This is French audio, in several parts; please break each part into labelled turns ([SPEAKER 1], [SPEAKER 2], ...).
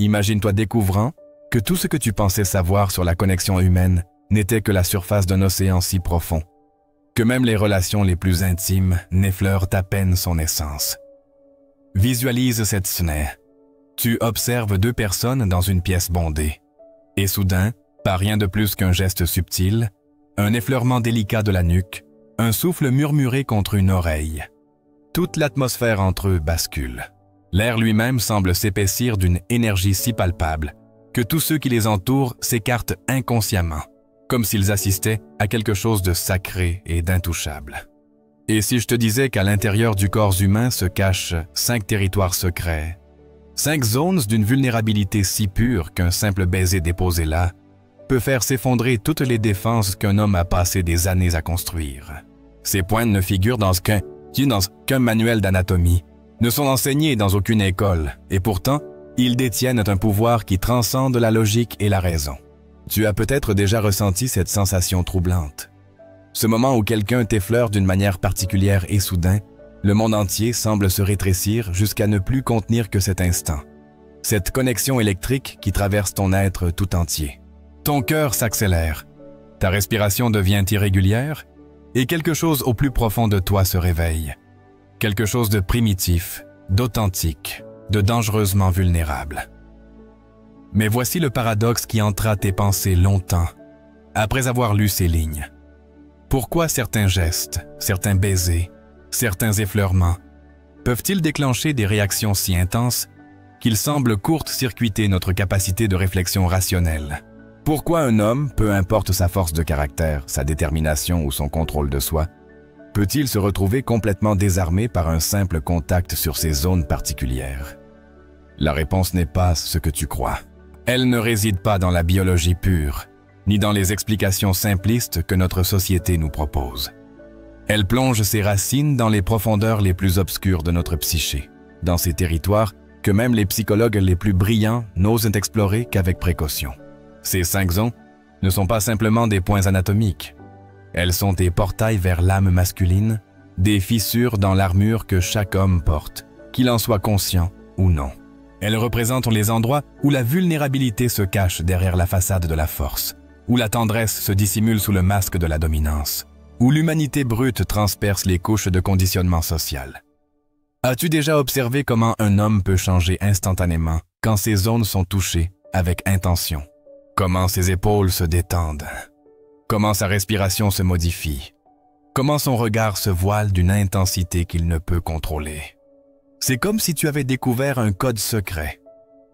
[SPEAKER 1] Imagine-toi découvrant que tout ce que tu pensais savoir sur la connexion humaine n'était que la surface d'un océan si profond, que même les relations les plus intimes n'effleurent à peine son essence. Visualise cette scène. Tu observes deux personnes dans une pièce bondée, et soudain, par rien de plus qu'un geste subtil, un effleurement délicat de la nuque, un souffle murmuré contre une oreille. Toute l'atmosphère entre eux bascule. L'air lui-même semble s'épaissir d'une énergie si palpable que tous ceux qui les entourent s'écartent inconsciemment, comme s'ils assistaient à quelque chose de sacré et d'intouchable. Et si je te disais qu'à l'intérieur du corps humain se cachent 5 territoires secrets, 5 zones d'une vulnérabilité si pure qu'un simple baiser déposé là peut faire s'effondrer toutes les défenses qu'un homme a passé des années à construire. Ces points ne figurent dans qu'un manuel d'anatomie, ne sont enseignés dans aucune école, et pourtant, ils détiennent un pouvoir qui transcende la logique et la raison. Tu as peut-être déjà ressenti cette sensation troublante. Ce moment où quelqu'un t'effleure d'une manière particulière et soudain, le monde entier semble se rétrécir jusqu'à ne plus contenir que cet instant. Cette connexion électrique qui traverse ton être tout entier. Ton cœur s'accélère, ta respiration devient irrégulière et quelque chose au plus profond de toi se réveille. Quelque chose de primitif, d'authentique, de dangereusement vulnérable. Mais voici le paradoxe qui entra tes pensées longtemps, après avoir lu ces lignes. Pourquoi certains gestes, certains baisers, certains effleurements peuvent-ils déclencher des réactions si intenses qu'ils semblent court-circuiter notre capacité de réflexion rationnelle? Pourquoi un homme, peu importe sa force de caractère, sa détermination ou son contrôle de soi, peut-il se retrouver complètement désarmé par un simple contact sur ces zones particulières? La réponse n'est pas ce que tu crois. Elle ne réside pas dans la biologie pure, ni dans les explications simplistes que notre société nous propose. Elle plonge ses racines dans les profondeurs les plus obscures de notre psyché, dans ces territoires que même les psychologues les plus brillants n'osent explorer qu'avec précaution. Ces 5 zones ne sont pas simplement des points anatomiques. Elles sont des portails vers l'âme masculine, des fissures dans l'armure que chaque homme porte, qu'il en soit conscient ou non. Elles représentent les endroits où la vulnérabilité se cache derrière la façade de la force, où la tendresse se dissimule sous le masque de la dominance, où l'humanité brute transperce les couches de conditionnement social. As-tu déjà observé comment un homme peut changer instantanément quand ses zones sont touchées avec intention? Comment ses épaules se détendent? Comment sa respiration se modifie? Comment son regard se voile d'une intensité qu'il ne peut contrôler? C'est comme si tu avais découvert un code secret,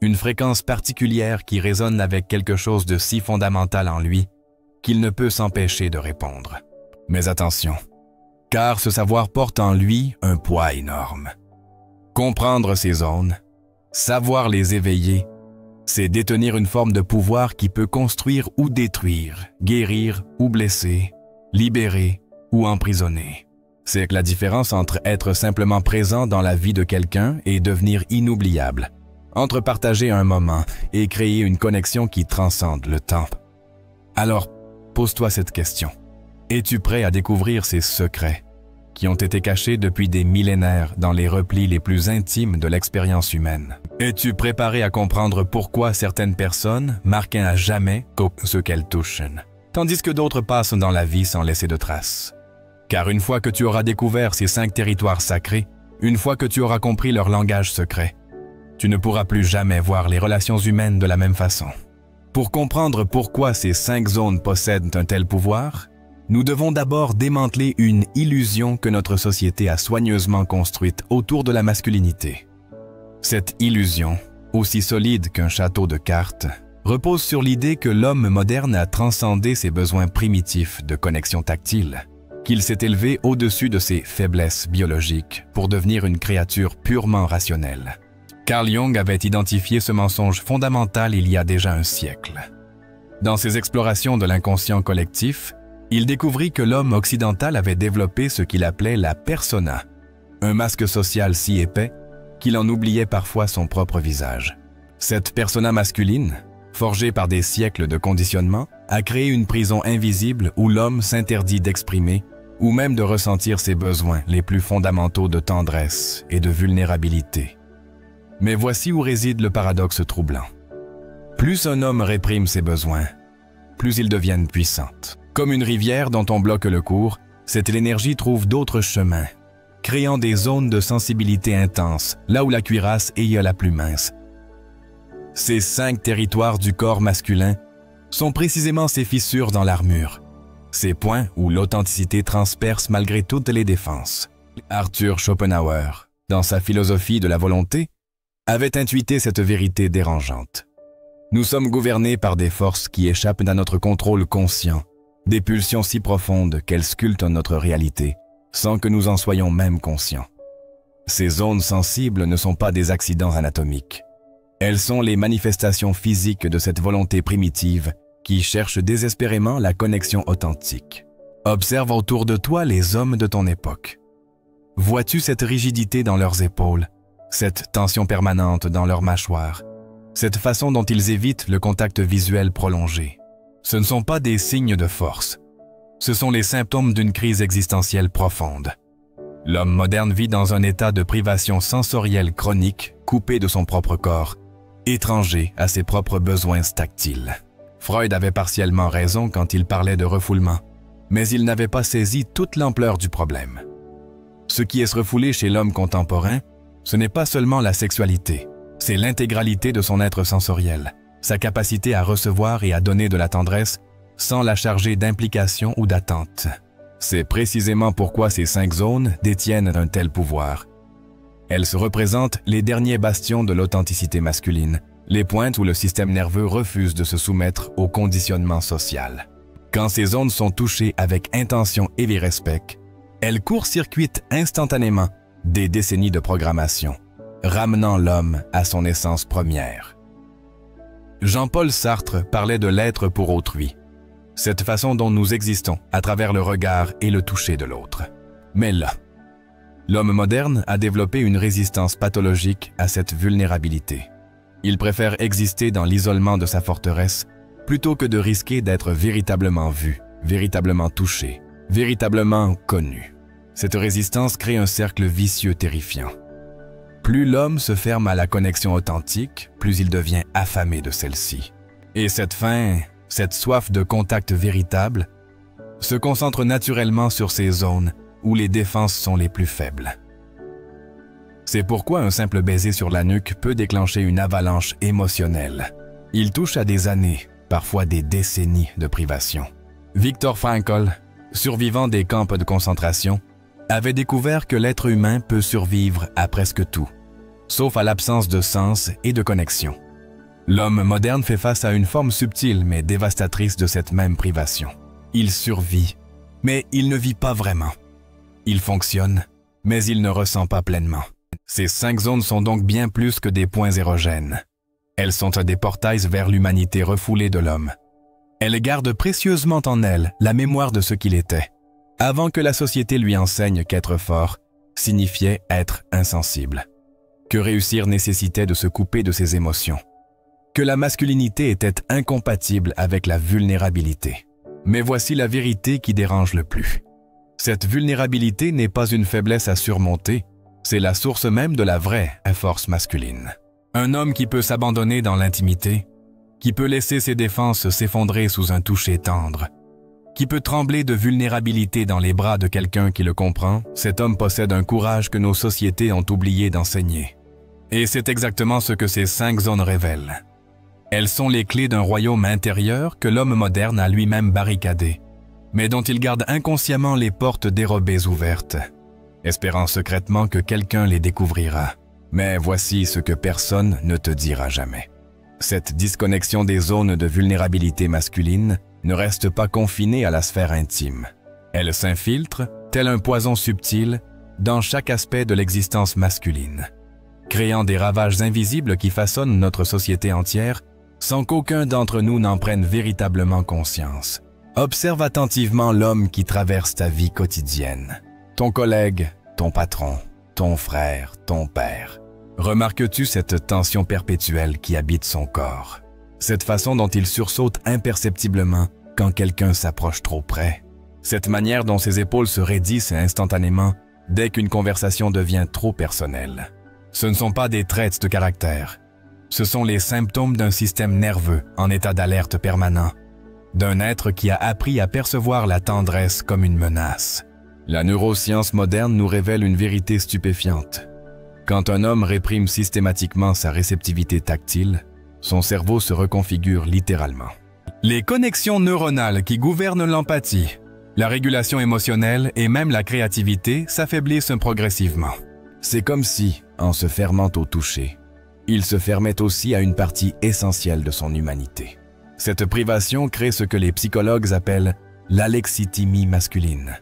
[SPEAKER 1] une fréquence particulière qui résonne avec quelque chose de si fondamental en lui qu'il ne peut s'empêcher de répondre. Mais attention, car ce savoir porte en lui un poids énorme. Comprendre ces zones, savoir les éveiller, c'est détenir une forme de pouvoir qui peut construire ou détruire, guérir ou blesser, libérer ou emprisonner. C'est la différence entre être simplement présent dans la vie de quelqu'un et devenir inoubliable, entre partager un moment et créer une connexion qui transcende le temps. Alors, pose-toi cette question. Es-tu prêt à découvrir ces secrets qui ont été cachés depuis des millénaires dans les replis les plus intimes de l'expérience humaine? Es-tu préparé à comprendre pourquoi certaines personnes marquent à jamais ce qu'elles touchent, tandis que d'autres passent dans la vie sans laisser de traces? Car une fois que tu auras découvert ces 5 territoires sacrés, une fois que tu auras compris leur langage secret, tu ne pourras plus jamais voir les relations humaines de la même façon. Pour comprendre pourquoi ces 5 zones possèdent un tel pouvoir, nous devons d'abord démanteler une illusion que notre société a soigneusement construite autour de la masculinité. Cette illusion, aussi solide qu'un château de cartes, repose sur l'idée que l'homme moderne a transcendé ses besoins primitifs de connexion tactile, qu'il s'est élevé au-dessus de ses faiblesses biologiques pour devenir une créature purement rationnelle. Carl Jung avait identifié ce mensonge fondamental il y a déjà un siècle. Dans ses explorations de l'inconscient collectif, il découvrit que l'homme occidental avait développé ce qu'il appelait la persona, un masque social si épais qu'il en oubliait parfois son propre visage. Cette persona masculine, forgée par des siècles de conditionnement, a créé une prison invisible où l'homme s'interdit d'exprimer ou même de ressentir ses besoins les plus fondamentaux de tendresse et de vulnérabilité. Mais voici où réside le paradoxe troublant. Plus un homme réprime ses besoins, plus ils deviennent puissantes. Comme une rivière dont on bloque le cours, cette énergie trouve d'autres chemins, créant des zones de sensibilité intense, là où la cuirasse est la plus mince. Ces 5 territoires du corps masculin sont précisément ces fissures dans l'armure, ces points où l'authenticité transperce malgré toutes les défenses. Arthur Schopenhauer, dans sa philosophie de la volonté, avait intuité cette vérité dérangeante. Nous sommes gouvernés par des forces qui échappent à notre contrôle conscient, des pulsions si profondes qu'elles sculptent notre réalité, sans que nous en soyons même conscients. Ces zones sensibles ne sont pas des accidents anatomiques. Elles sont les manifestations physiques de cette volonté primitive qui cherche désespérément la connexion authentique. Observe autour de toi les hommes de ton époque. Vois-tu cette rigidité dans leurs épaules, cette tension permanente dans leurs mâchoires, cette façon dont ils évitent le contact visuel prolongé? Ce ne sont pas des signes de force. Ce sont les symptômes d'une crise existentielle profonde. L'homme moderne vit dans un état de privation sensorielle chronique, coupé de son propre corps, étranger à ses propres besoins tactiles. Freud avait partiellement raison quand il parlait de refoulement, mais il n'avait pas saisi toute l'ampleur du problème. Ce qui est se refouler chez l'homme contemporain, ce n'est pas seulement la sexualité, c'est l'intégralité de son être sensoriel, sa capacité à recevoir et à donner de la tendresse sans la charger d'implication ou d'attente. C'est précisément pourquoi ces 5 zones détiennent un tel pouvoir. Elles se représentent les derniers bastions de l'authenticité masculine, les pointes où le système nerveux refuse de se soumettre au conditionnement social. Quand ces zones sont touchées avec intention et respect, elles court-circuitent instantanément des décennies de programmation, ramenant l'homme à son essence première. Jean-Paul Sartre parlait de l'être pour autrui, cette façon dont nous existons à travers le regard et le toucher de l'autre. Mais là, l'homme moderne a développé une résistance pathologique à cette vulnérabilité. Il préfère exister dans l'isolement de sa forteresse plutôt que de risquer d'être véritablement vu, véritablement touché, véritablement connu. Cette résistance crée un cercle vicieux terrifiant. Plus l'homme se ferme à la connexion authentique, plus il devient affamé de celle-ci. Et cette faim, cette soif de contact véritable, se concentre naturellement sur ces zones où les défenses sont les plus faibles. C'est pourquoi un simple baiser sur la nuque peut déclencher une avalanche émotionnelle. Il touche à des années, parfois des décennies de privation. Viktor Frankl, survivant des camps de concentration, avait découvert que l'être humain peut survivre à presque tout, sauf à l'absence de sens et de connexion. L'homme moderne fait face à une forme subtile mais dévastatrice de cette même privation. Il survit, mais il ne vit pas vraiment. Il fonctionne, mais il ne ressent pas pleinement. Ces 5 zones sont donc bien plus que des points érogènes. Elles sont des portails vers l'humanité refoulée de l'homme. Elles gardent précieusement en elles la mémoire de ce qu'il était, avant que la société lui enseigne qu'être fort signifiait être insensible, que réussir nécessitait de se couper de ses émotions, que la masculinité était incompatible avec la vulnérabilité. Mais voici la vérité qui dérange le plus. Cette vulnérabilité n'est pas une faiblesse à surmonter, c'est la source même de la vraie force masculine. Un homme qui peut s'abandonner dans l'intimité, qui peut laisser ses défenses s'effondrer sous un toucher tendre, qui peut trembler de vulnérabilité dans les bras de quelqu'un qui le comprend, cet homme possède un courage que nos sociétés ont oublié d'enseigner. Et c'est exactement ce que ces 5 zones révèlent. Elles sont les clés d'un royaume intérieur que l'homme moderne a lui-même barricadé, mais dont il garde inconsciemment les portes dérobées ouvertes, espérant secrètement que quelqu'un les découvrira. Mais voici ce que personne ne te dira jamais. Cette disconnexion des zones de vulnérabilité masculine ne reste pas confinée à la sphère intime. Elle s'infiltre, tel un poison subtil, dans chaque aspect de l'existence masculine, créant des ravages invisibles qui façonnent notre société entière sans qu'aucun d'entre nous n'en prenne véritablement conscience. Observe attentivement l'homme qui traverse ta vie quotidienne. Ton collègue, ton patron, ton frère, ton père. Remarques-tu cette tension perpétuelle qui habite son corps? Cette façon dont il sursaute imperceptiblement quand quelqu'un s'approche trop près? Cette manière dont ses épaules se raidissent instantanément dès qu'une conversation devient trop personnelle? Ce ne sont pas des traits de caractère. Ce sont les symptômes d'un système nerveux en état d'alerte permanent, d'un être qui a appris à percevoir la tendresse comme une menace. La neuroscience moderne nous révèle une vérité stupéfiante. Quand un homme réprime systématiquement sa réceptivité tactile, son cerveau se reconfigure littéralement. Les connexions neuronales qui gouvernent l'empathie, la régulation émotionnelle et même la créativité s'affaiblissent progressivement. C'est comme si, en se fermant au toucher, il se fermait aussi à une partie essentielle de son humanité. Cette privation crée ce que les psychologues appellent l'alexithymie masculine,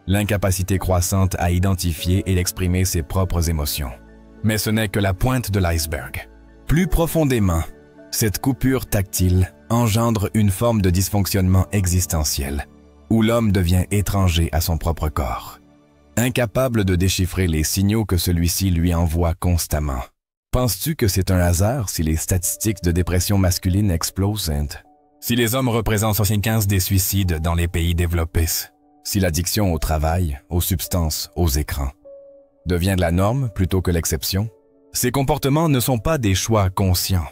[SPEAKER 1] l'incapacité croissante à identifier et exprimer ses propres émotions. Mais ce n'est que la pointe de l'iceberg. Plus profondément, cette coupure tactile engendre une forme de dysfonctionnement existentiel, où l'homme devient étranger à son propre corps, incapable de déchiffrer les signaux que celui-ci lui envoie constamment. Penses-tu que c'est un hasard si les statistiques de dépression masculine explosent? Si les hommes représentent 75 des suicides dans les pays développés? Si l'addiction au travail, aux substances, aux écrans devient la norme plutôt que l'exception? Ces comportements ne sont pas des choix conscients.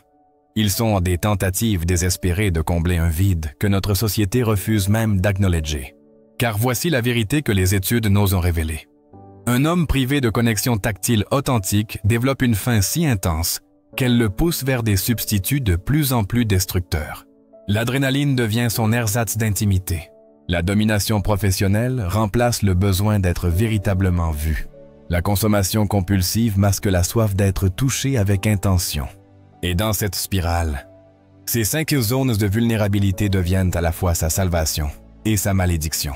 [SPEAKER 1] Ils sont des tentatives désespérées de combler un vide que notre société refuse même d'acknowledger. Car voici la vérité que les études n'osent révéler. Un homme privé de connexion tactile authentique développe une faim si intense qu'elle le pousse vers des substituts de plus en plus destructeurs. L'adrénaline devient son ersatz d'intimité. La domination professionnelle remplace le besoin d'être véritablement vu. La consommation compulsive masque la soif d'être touché avec intention. Et dans cette spirale, ces 5 zones de vulnérabilité deviennent à la fois sa salvation et sa malédiction.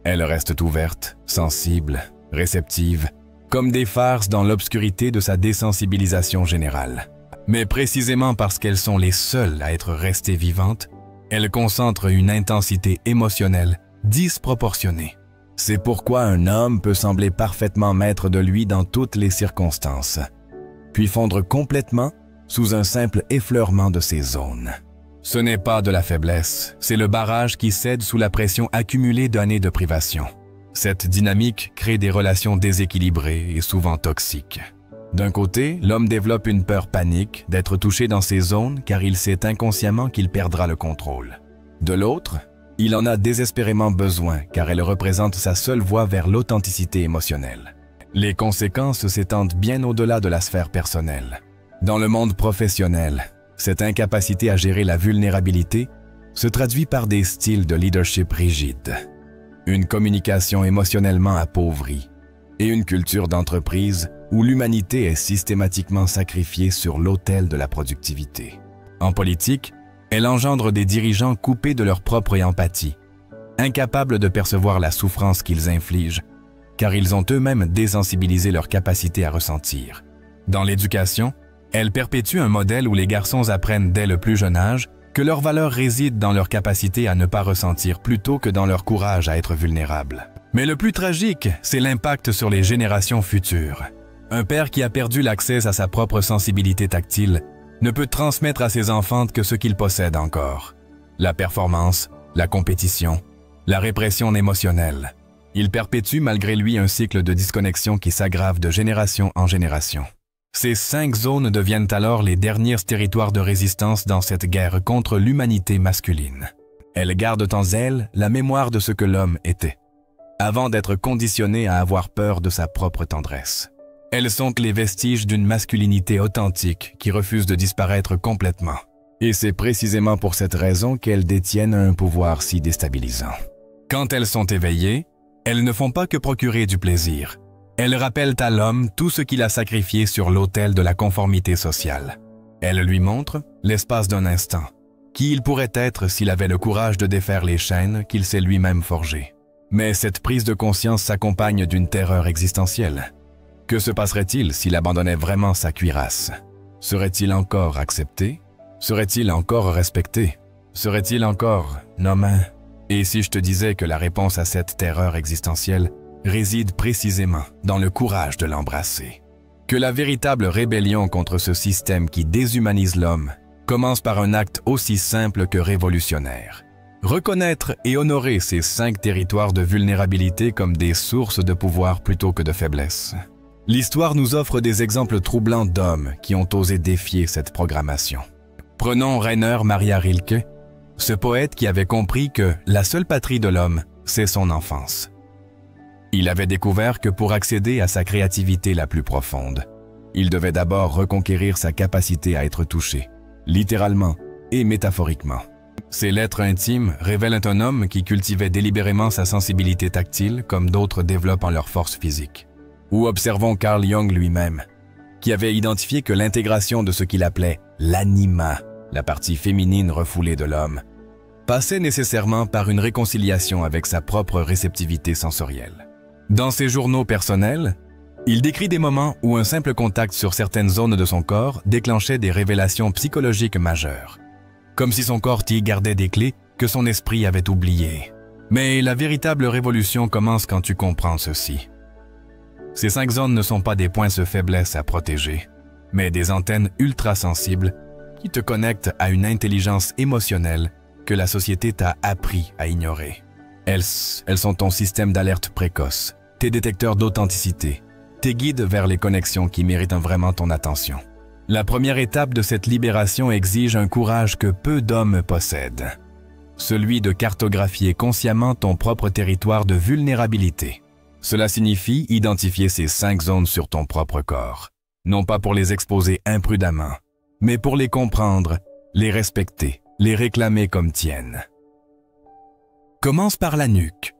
[SPEAKER 1] Elles restent ouvertes, sensibles, réceptives, comme des phares dans l'obscurité de sa désensibilisation générale. Mais précisément parce qu'elles sont les seules à être restées vivantes, elles concentrent une intensité émotionnelle disproportionnée. C'est pourquoi un homme peut sembler parfaitement maître de lui dans toutes les circonstances, puis fondre complètement sous un simple effleurement de ces zones. Ce n'est pas de la faiblesse, c'est le barrage qui cède sous la pression accumulée d'années de privation. Cette dynamique crée des relations déséquilibrées et souvent toxiques. D'un côté, l'homme développe une peur panique d'être touché dans ces zones car il sait inconsciemment qu'il perdra le contrôle. De l'autre, il en a désespérément besoin car elle représente sa seule voie vers l'authenticité émotionnelle. Les conséquences s'étendent bien au-delà de la sphère personnelle. Dans le monde professionnel, cette incapacité à gérer la vulnérabilité se traduit par des styles de leadership rigides, une communication émotionnellement appauvrie et une culture d'entreprise où l'humanité est systématiquement sacrifiée sur l'autel de la productivité. En politique, elle engendre des dirigeants coupés de leur propre empathie, incapables de percevoir la souffrance qu'ils infligent, car ils ont eux-mêmes désensibilisé leur capacité à ressentir. Dans l'éducation, elle perpétue un modèle où les garçons apprennent dès le plus jeune âge que leur valeur réside dans leur capacité à ne pas ressentir plutôt que dans leur courage à être vulnérables. Mais le plus tragique, c'est l'impact sur les générations futures. Un père qui a perdu l'accès à sa propre sensibilité tactile ne peut transmettre à ses enfants que ce qu'il possède encore. La performance, la compétition, la répression émotionnelle. Il perpétue malgré lui un cycle de disconnexion qui s'aggrave de génération en génération. Ces 5 zones deviennent alors les derniers territoires de résistance dans cette guerre contre l'humanité masculine. Elles gardent en elles la mémoire de ce que l'homme était, avant d'être conditionné à avoir peur de sa propre tendresse. Elles sont les vestiges d'une masculinité authentique qui refuse de disparaître complètement. Et c'est précisément pour cette raison qu'elles détiennent un pouvoir si déstabilisant. Quand elles sont éveillées, elles ne font pas que procurer du plaisir. Elles rappellent à l'homme tout ce qu'il a sacrifié sur l'autel de la conformité sociale. Elles lui montrent, l'espace d'un instant, qui il pourrait être s'il avait le courage de défaire les chaînes qu'il s'est lui-même forgées. Mais cette prise de conscience s'accompagne d'une terreur existentielle. Que se passerait-il s'il abandonnait vraiment sa cuirasse? Serait-il encore accepté? Serait-il encore respecté? Serait-il encore nommé? Et si je te disais que la réponse à cette terreur existentielle réside précisément dans le courage de l'embrasser? Que la véritable rébellion contre ce système qui déshumanise l'homme commence par un acte aussi simple que révolutionnaire. Reconnaître et honorer ces 5 territoires de vulnérabilité comme des sources de pouvoir plutôt que de faiblesse. L'histoire nous offre des exemples troublants d'hommes qui ont osé défier cette programmation. Prenons Rainer Maria Rilke, ce poète qui avait compris que la seule patrie de l'homme, c'est son enfance. Il avait découvert que pour accéder à sa créativité la plus profonde, il devait d'abord reconquérir sa capacité à être touché, littéralement et métaphoriquement. Ses lettres intimes révèlent un homme qui cultivait délibérément sa sensibilité tactile comme d'autres développent en leur force physique. Ou observons Carl Jung lui-même, qui avait identifié que l'intégration de ce qu'il appelait l'anima, la partie féminine refoulée de l'homme, passait nécessairement par une réconciliation avec sa propre réceptivité sensorielle. Dans ses journaux personnels, il décrit des moments où un simple contact sur certaines zones de son corps déclenchait des révélations psychologiques majeures, comme si son corps y gardait des clés que son esprit avait oubliées. Mais la véritable révolution commence quand tu comprends ceci. Ces 5 zones ne sont pas des points de faiblesse à protéger, mais des antennes ultra-sensibles qui te connectent à une intelligence émotionnelle que la société t'a appris à ignorer. Elles sont ton système d'alerte précoce, tes détecteurs d'authenticité, tes guides vers les connexions qui méritent vraiment ton attention. La première étape de cette libération exige un courage que peu d'hommes possèdent, celui de cartographier consciemment ton propre territoire de vulnérabilité. Cela signifie identifier ces 5 zones sur ton propre corps, non pas pour les exposer imprudemment, mais pour les comprendre, les respecter, les réclamer comme tiennes. Commence par la nuque,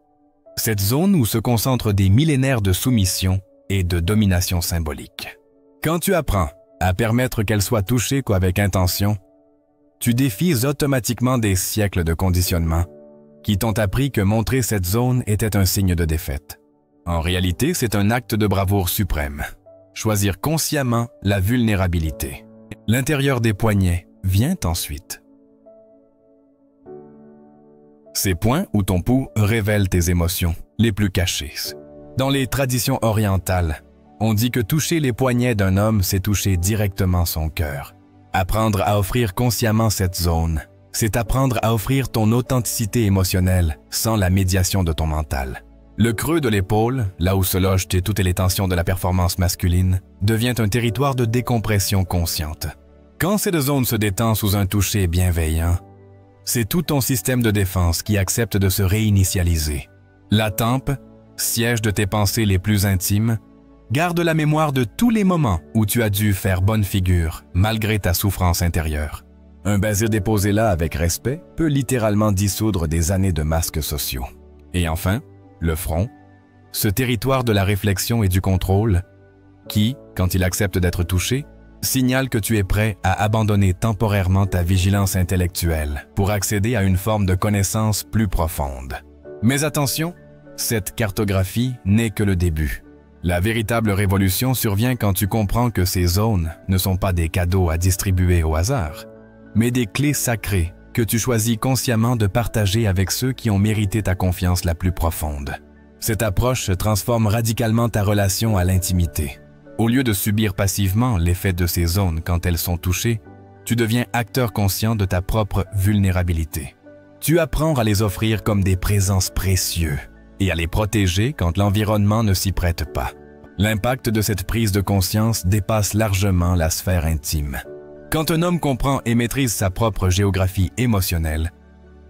[SPEAKER 1] cette zone où se concentrent des millénaires de soumission et de domination symbolique. Quand tu apprends à permettre qu'elle soit touchée qu'avec intention, tu défies automatiquement des siècles de conditionnement qui t'ont appris que montrer cette zone était un signe de défaite. En réalité, c'est un acte de bravoure suprême. Choisir consciemment la vulnérabilité. L'intérieur des poignets vient ensuite. Ces points où ton pouls révèle tes émotions les plus cachées. Dans les traditions orientales, on dit que toucher les poignets d'un homme, c'est toucher directement son cœur. Apprendre à offrir consciemment cette zone, c'est apprendre à offrir ton authenticité émotionnelle sans la médiation de ton mental. Le creux de l'épaule, là où se logent toutes les tensions de la performance masculine, devient un territoire de décompression consciente. Quand cette zone se détend sous un toucher bienveillant, c'est tout ton système de défense qui accepte de se réinitialiser. La tempe, siège de tes pensées les plus intimes, garde la mémoire de tous les moments où tu as dû faire bonne figure, malgré ta souffrance intérieure. Un baiser déposé là avec respect peut littéralement dissoudre des années de masques sociaux. Et enfin, le front, ce territoire de la réflexion et du contrôle, qui, quand il accepte d'être touché, signale que tu es prêt à abandonner temporairement ta vigilance intellectuelle pour accéder à une forme de connaissance plus profonde. Mais attention, cette cartographie n'est que le début. La véritable révolution survient quand tu comprends que ces zones ne sont pas des cadeaux à distribuer au hasard, mais des clés sacrées que tu choisis consciemment de partager avec ceux qui ont mérité ta confiance la plus profonde. Cette approche transforme radicalement ta relation à l'intimité. Au lieu de subir passivement l'effet de ces zones quand elles sont touchées, tu deviens acteur conscient de ta propre vulnérabilité. Tu apprends à les offrir comme des présences précieux et à les protéger quand l'environnement ne s'y prête pas. L'impact de cette prise de conscience dépasse largement la sphère intime. Quand un homme comprend et maîtrise sa propre géographie émotionnelle,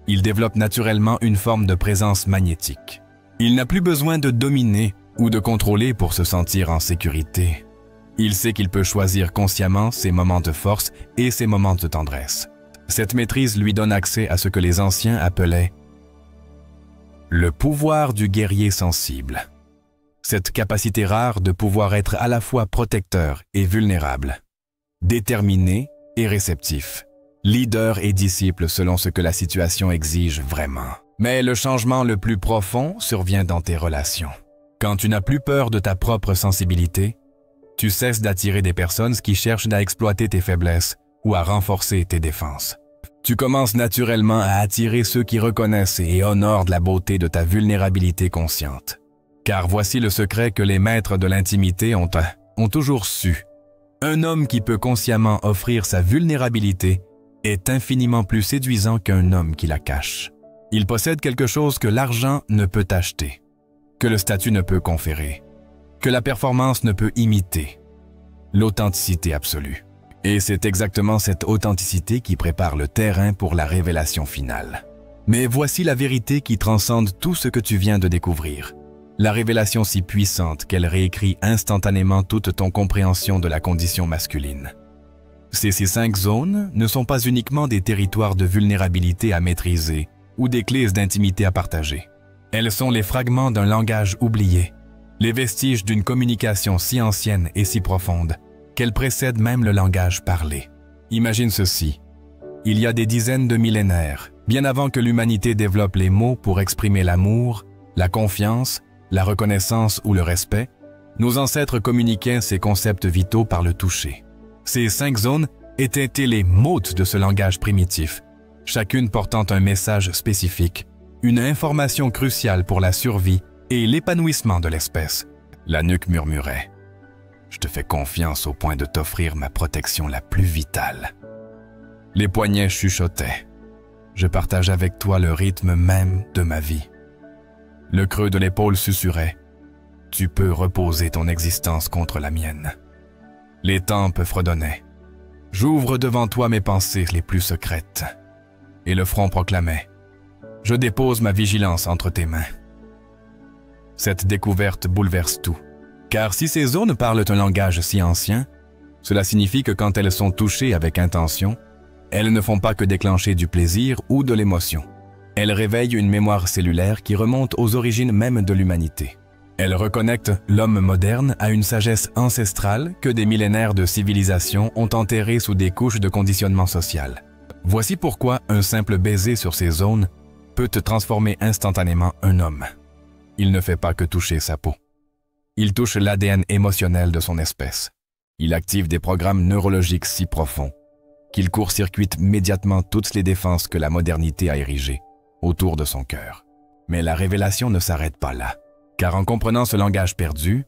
[SPEAKER 1] il développe naturellement une forme de présence magnétique. Il n'a plus besoin de dominer ou de contrôler pour se sentir en sécurité. Il sait qu'il peut choisir consciemment ses moments de force et ses moments de tendresse. Cette maîtrise lui donne accès à ce que les anciens appelaient le pouvoir du guerrier sensible. Cette capacité rare de pouvoir être à la fois protecteur et vulnérable, déterminé et réceptif, leader et disciple selon ce que la situation exige vraiment. Mais le changement le plus profond survient dans tes relations. Quand tu n'as plus peur de ta propre sensibilité, tu cesses d'attirer des personnes qui cherchent à exploiter tes faiblesses ou à renforcer tes défenses. Tu commences naturellement à attirer ceux qui reconnaissent et honorent la beauté de ta vulnérabilité consciente. Car voici le secret que les maîtres de l'intimité ont toujours su. Un homme qui peut consciemment offrir sa vulnérabilité est infiniment plus séduisant qu'un homme qui la cache. Il possède quelque chose que l'argent ne peut acheter, que le statut ne peut conférer, que la performance ne peut imiter, l'authenticité absolue. Et c'est exactement cette authenticité qui prépare le terrain pour la révélation finale. Mais voici la vérité qui transcende tout ce que tu viens de découvrir. La révélation si puissante qu'elle réécrit instantanément toute ton compréhension de la condition masculine. Ces 5 zones ne sont pas uniquement des territoires de vulnérabilité à maîtriser ou des clés d'intimité à partager. Elles sont les fragments d'un langage oublié, les vestiges d'une communication si ancienne et si profonde qu'elle précède même le langage parlé. Imagine ceci. Il y a des dizaines de millénaires, bien avant que l'humanité développe les mots pour exprimer l'amour, la confiance, la reconnaissance ou le respect, nos ancêtres communiquaient ces concepts vitaux par le toucher. Ces 5 zones étaient les mots de ce langage primitif, chacune portant un message spécifique, une information cruciale pour la survie et l'épanouissement de l'espèce. La nuque murmurait. Je te fais confiance au point de t'offrir ma protection la plus vitale. Les poignets chuchotaient. Je partage avec toi le rythme même de ma vie. Le creux de l'épaule susurrait. Tu peux reposer ton existence contre la mienne. Les tempes fredonnaient. J'ouvre devant toi mes pensées les plus secrètes. Et le front proclamait. Je dépose ma vigilance entre tes mains. Cette découverte bouleverse tout. Car si ces zones parlent un langage si ancien, cela signifie que quand elles sont touchées avec intention, elles ne font pas que déclencher du plaisir ou de l'émotion. Elles réveillent une mémoire cellulaire qui remonte aux origines même de l'humanité. Elles reconnectent l'homme moderne à une sagesse ancestrale que des millénaires de civilisation ont enterrée sous des couches de conditionnement social. Voici pourquoi un simple baiser sur ces zones peut te transformer instantanément un homme. Il ne fait pas que toucher sa peau. Il touche l'ADN émotionnel de son espèce. Il active des programmes neurologiques si profonds qu'il court-circuite immédiatement toutes les défenses que la modernité a érigées autour de son cœur. Mais la révélation ne s'arrête pas là, car en comprenant ce langage perdu,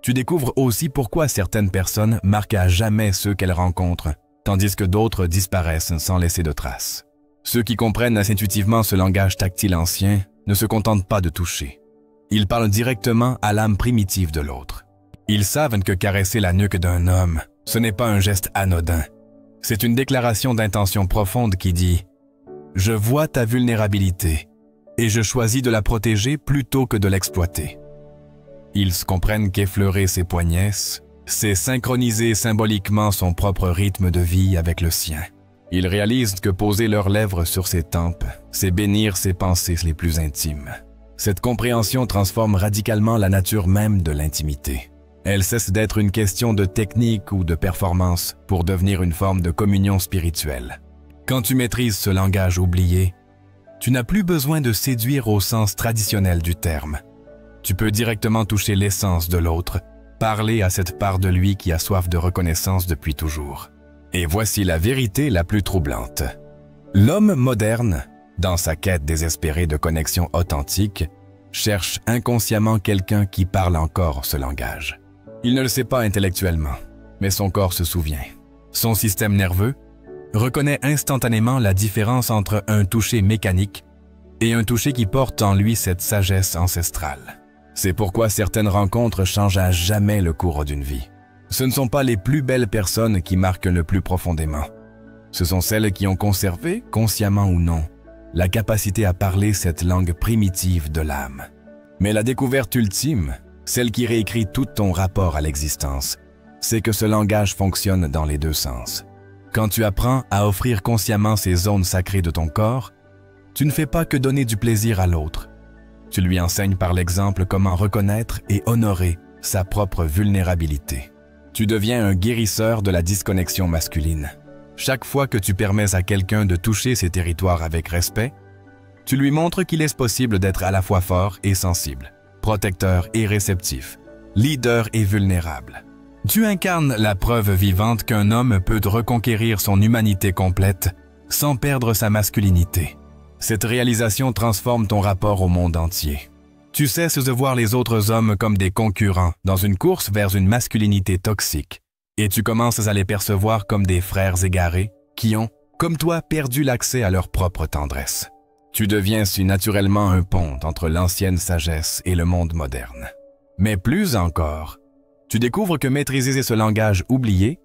[SPEAKER 1] tu découvres aussi pourquoi certaines personnes marquent à jamais ceux qu'elles rencontrent, tandis que d'autres disparaissent sans laisser de traces. Ceux qui comprennent intuitivement ce langage tactile ancien ne se contentent pas de toucher. Ils parlent directement à l'âme primitive de l'autre. Ils savent que caresser la nuque d'un homme, ce n'est pas un geste anodin. C'est une déclaration d'intention profonde qui dit « Je vois ta vulnérabilité et je choisis de la protéger plutôt que de l'exploiter. » Ils comprennent qu'effleurer ses poignets, c'est synchroniser symboliquement son propre rythme de vie avec le sien. Ils réalisent que poser leurs lèvres sur ses tempes, c'est bénir ses pensées les plus intimes. Cette compréhension transforme radicalement la nature même de l'intimité. Elle cesse d'être une question de technique ou de performance pour devenir une forme de communion spirituelle. Quand tu maîtrises ce langage oublié, tu n'as plus besoin de séduire au sens traditionnel du terme. Tu peux directement toucher l'essence de l'autre, parler à cette part de lui qui a soif de reconnaissance depuis toujours. Et voici la vérité la plus troublante. L'homme moderne, dans sa quête désespérée de connexion authentique, cherche inconsciemment quelqu'un qui parle encore ce langage. Il ne le sait pas intellectuellement, mais son corps se souvient. Son système nerveux reconnaît instantanément la différence entre un toucher mécanique et un toucher qui porte en lui cette sagesse ancestrale. C'est pourquoi certaines rencontres changent à jamais le cours d'une vie. Ce ne sont pas les plus belles personnes qui marquent le plus profondément. Ce sont celles qui ont conservé, consciemment ou non, la capacité à parler cette langue primitive de l'âme. Mais la découverte ultime, celle qui réécrit tout ton rapport à l'existence, c'est que ce langage fonctionne dans les deux sens. Quand tu apprends à offrir consciemment ces zones sacrées de ton corps, tu ne fais pas que donner du plaisir à l'autre. Tu lui enseignes par l'exemple comment reconnaître et honorer sa propre vulnérabilité. Tu deviens un guérisseur de la disconnexion masculine. Chaque fois que tu permets à quelqu'un de toucher ses territoires avec respect, tu lui montres qu'il est possible d'être à la fois fort et sensible, protecteur et réceptif, leader et vulnérable. Tu incarnes la preuve vivante qu'un homme peut reconquérir son humanité complète sans perdre sa masculinité. Cette réalisation transforme ton rapport au monde entier. Tu cesses de voir les autres hommes comme des concurrents dans une course vers une masculinité toxique, et tu commences à les percevoir comme des frères égarés qui ont, comme toi, perdu l'accès à leur propre tendresse. Tu deviens si naturellement un pont entre l'ancienne sagesse et le monde moderne. Mais plus encore, tu découvres que maîtriser ce langage oublié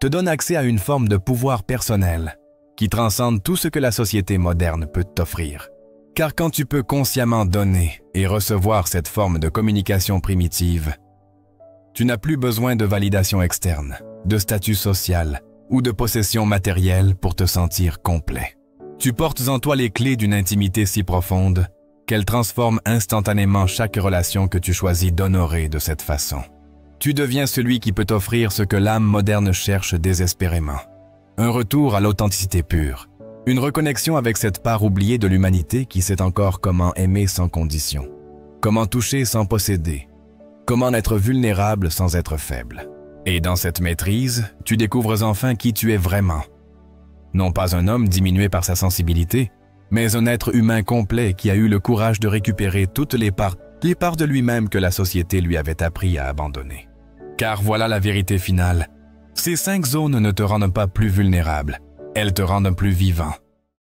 [SPEAKER 1] te donne accès à une forme de pouvoir personnel qui transcende tout ce que la société moderne peut t'offrir. Car quand tu peux consciemment donner et recevoir cette forme de communication primitive, tu n'as plus besoin de validation externe, de statut social ou de possession matérielle pour te sentir complet. Tu portes en toi les clés d'une intimité si profonde qu'elle transforme instantanément chaque relation que tu choisis d'honorer de cette façon. Tu deviens celui qui peut t'offrir ce que l'âme moderne cherche désespérément. Un retour à l'authenticité pure, une reconnexion avec cette part oubliée de l'humanité qui sait encore comment aimer sans condition, comment toucher sans posséder, comment être vulnérable sans être faible. Et dans cette maîtrise, tu découvres enfin qui tu es vraiment. Non pas un homme diminué par sa sensibilité, mais un être humain complet qui a eu le courage de récupérer toutes les parts de lui-même que la société lui avait appris à abandonner. Car voilà la vérité finale. Ces 5 zones ne te rendent pas plus vulnérable, elles te rendent plus vivant.